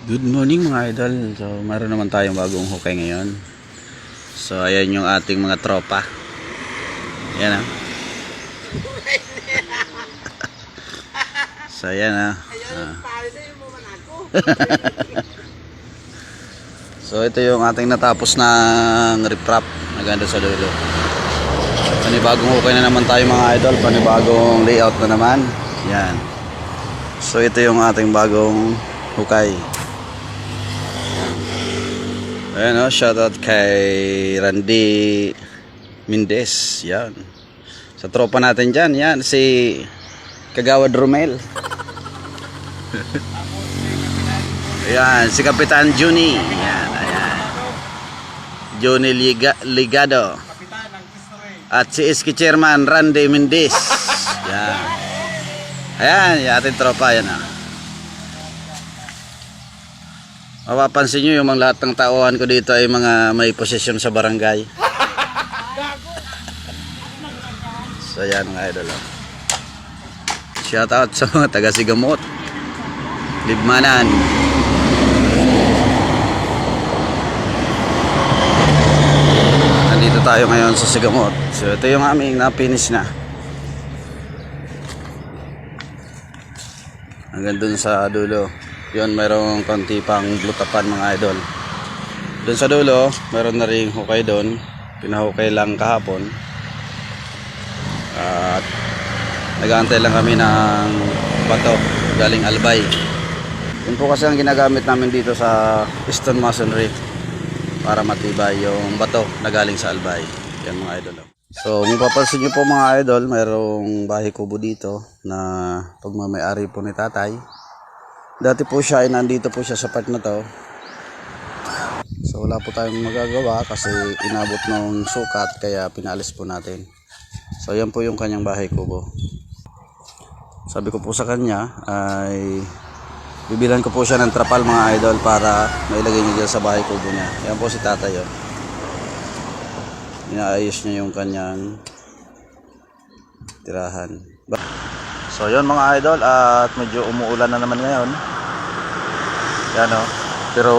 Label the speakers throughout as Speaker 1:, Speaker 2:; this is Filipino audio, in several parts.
Speaker 1: Good morning mga idol. So meron naman tayong bagong hukay ngayon. So ayan yung ating mga tropa. Ayan ah. So ayan ah. So ito yung ating natapos ng riprap na ganda sa dulo. Panibagong hukay na naman tayo mga idol. Panibagong layout na naman. Yan. So ito yung ating bagong hukay. Ayan o, shoutout kay Randy Mendez. Yan. Sa tropa natin dyan. Yan, si Kagawad Romel. Ayan, si Kapitan Juni. Ayan, ayan. Juni Ligado. At si Iski Chairman Randy Mendez. Yan. Ayan, yung ating tropa. Yan o. Mapapansin nyo yung mga lahat ng tauhan ko dito ay mga may posisyon sa barangay. So yan mga idol. Shout out sa mga taga Sigamot, Libmanan. Nandito tayo ngayon sa Sigamot. So ito yung aming na-finish na. Hanggang dun sa dulo. Yun, mayroong konti pang blutapan mga idol. Doon sa dulo, mayroon na ring hukay doon. Pinahukay lang kahapon. At nag-aantay lang kami ng bato galing Albay. Yun po kasi ang ginagamit namin dito sa stone masonry para matibay yung bato na galing sa Albay. Yan mga idol. So, kung papansin nyo po mga idol, mayroong bahay kubo dito na pagmamayari po ni tatay. Dati po siya ay nandito po siya sa part na to. So wala po tayong magagawa kasi inabot ng sukat kaya pinalis po natin. So yan po yung kanyang bahay kubo. Sabi ko po sa kanya ay bibilan ko po siya ng trapal mga idol para mailagay niya dyan sa bahay kubo niya. Yan po si tatay oh. Inaayos niya yung kanyang tirahan. So yun mga idol, at medyo umuulan na naman ngayon. Yan o. Pero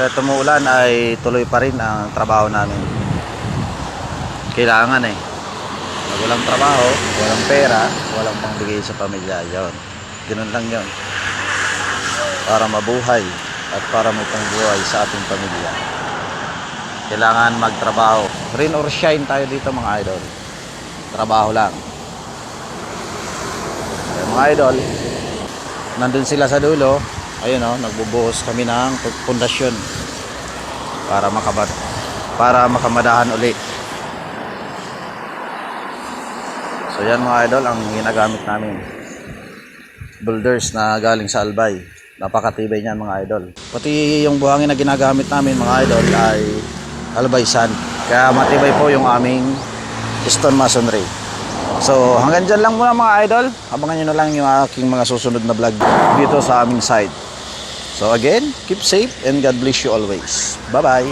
Speaker 1: kahit umuulan ay tuloy pa rin ang trabaho namin. Kailangan eh. Pag walang trabaho, walang pera, walang pangbigay sa pamilya. Yun. Ganun lang yun. Para mabuhay at para may pangbuhay sa ating pamilya. Kailangan magtrabaho. Rain or shine tayo dito mga idol. Trabaho lang. Mga idol, nandun sila sa dulo. Ayun o, nagbubuhos kami ng pundasyon para makamadahan uli. So yan mga idol ang ginagamit namin. Boulders na galing sa Albay. Napakatibay niyan mga idol. Pati yung buhangin na ginagamit namin mga idol ay Albay sand. Kaya matibay po yung aming stone masonry. So hanggang dyan lang muna mga idol. Abangan nyo na lang yung aking mga susunod na vlog dito sa aming site. So again, keep safe and God bless you always. Bye bye.